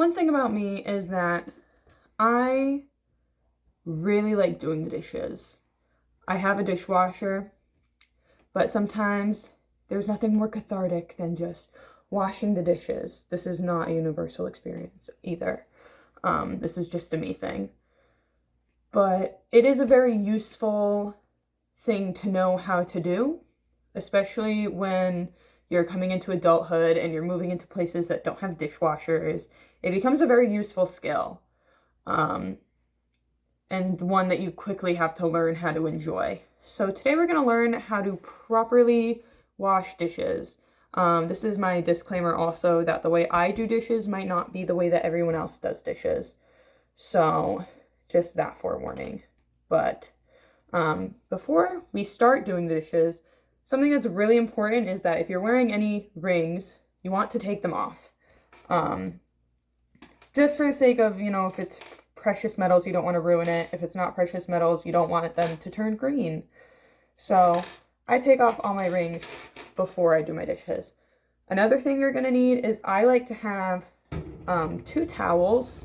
One thing about me is that I really like doing the dishes. I have a dishwasher, but sometimes there's nothing more cathartic than just washing the dishes. This is not a universal experience either. This is just a me thing. But it is a very useful thing to know how to do, especially when you're coming into adulthood and you're moving into places that don't have dishwashers. It becomes a very useful skill, and one that you quickly have to learn how to enjoy. So today we're going to learn how to properly wash dishes. This is my disclaimer also that the way I do dishes might not be the way that everyone else does dishes. So just that forewarning. But before we start doing the dishes, something that's really important is that if you're wearing any rings, you want to take them off. Just for the sake of, if it's precious metals, you don't want to ruin it. If it's not precious metals, you don't want them to turn green. So I take off all my rings before I do my dishes. Another thing you're going to need is I like to have 2 towels.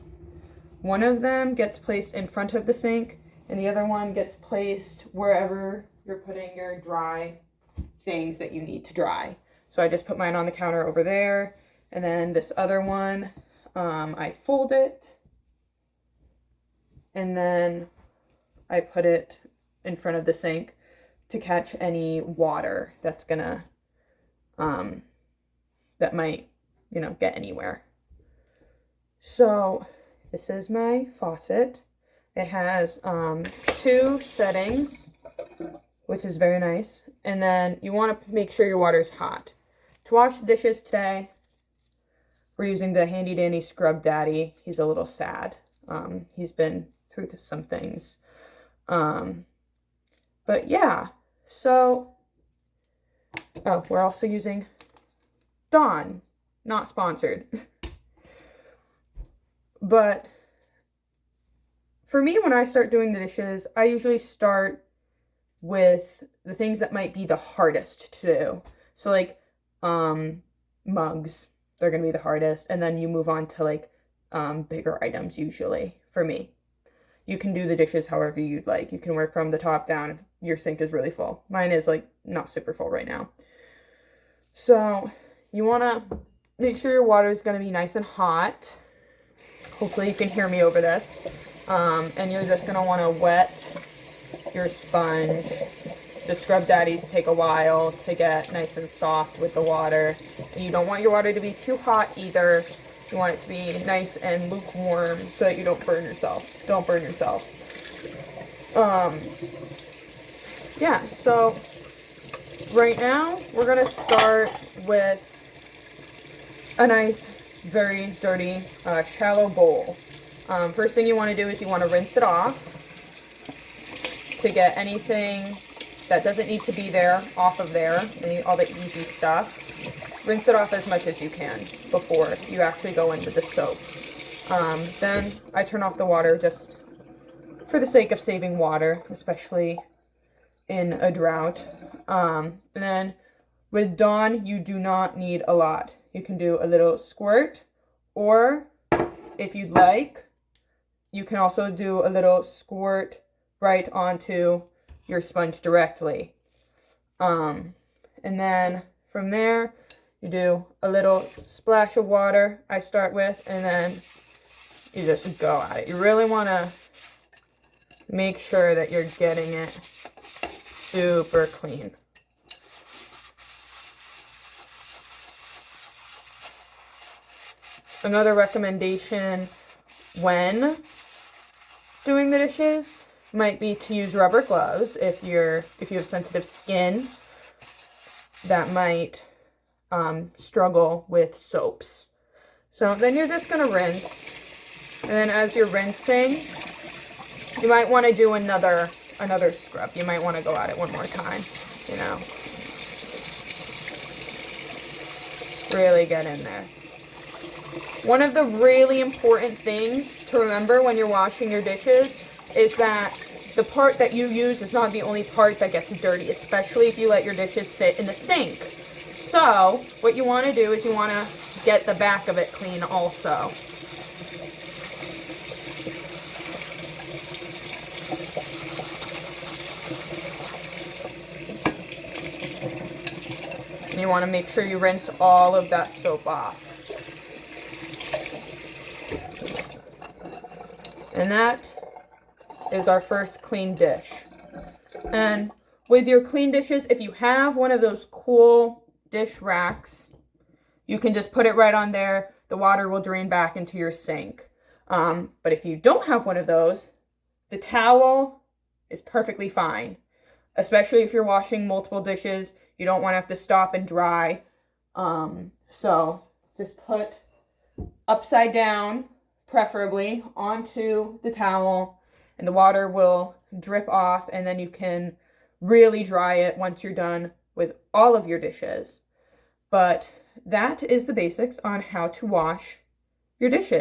One of them gets placed in front of the sink, and the other one gets placed wherever you're putting your dry things that you need to dry. So I just put mine on the counter over there, and then this other one, I fold it, and then I put it in front of the sink to catch any water that's gonna, that might, get anywhere. So this is my faucet. It has 2 settings, which is very nice. And then you want to make sure your water is hot. To wash the dishes today, we're using the handy dandy Scrub Daddy. He's a little sad. He's been through some things. But yeah, so, we're also using Dawn, not sponsored. But for me, when I start doing the dishes, I usually start with the things that might be the hardest to do. So like mugs, they're going to be the hardest. And then you move on to like bigger items usually for me. You can do the dishes however you'd like. You can work from the top down if your sink is really full. Mine is like not super full right now. So you want to make sure your water is going to be nice and hot. Hopefully you can hear me over this. And you're just going to want to wet your sponge. The Scrub Daddies take a while to get nice and soft with the water. And you don't want your water to be too hot either. You want it to be nice and lukewarm so that you don't burn yourself. Don't burn yourself. Yeah, so right now we're going to start with a nice, very dirty, shallow bowl. First thing you want to do is you want to rinse it off to get anything that doesn't need to be there off of there, all the easy stuff. Rinse it off as much as you can before you actually go in with the soap. Then I turn off the water just for the sake of saving water, especially in a drought. And then with Dawn, you do not need a lot. You can do a little squirt, or if you'd like, you can also do a little squirt right onto your sponge directly. And then from there, you do a little splash of water, I start with, and then you just go at it. You really want to make sure that you're getting it super clean. Another recommendation when doing the dishes might be to use rubber gloves if you have sensitive skin that might struggle with soaps. So then you're just going to rinse, and then as you're rinsing, you might want to do another scrub. You might want to go at it one more time, really get in there. One of the really important things to remember when you're washing your dishes is that the part that you use is not the only part that gets dirty, especially if you let your dishes sit in the sink. So what you want to do is you want to get the back of it clean also. And you want to make sure you rinse all of that soap off. And that is our first clean dish. And with your clean dishes, if you have one of those cool dish racks, you can just put it right on there. The water will drain back into your sink. But if you don't have one of those, the towel is perfectly fine. Especially if you're washing multiple dishes, you don't want to have to stop and dry. So just put upside down, preferably, onto the towel, and the water will drip off, and then you can really dry it once you're done with all of your dishes. But that is the basics on how to wash your dishes.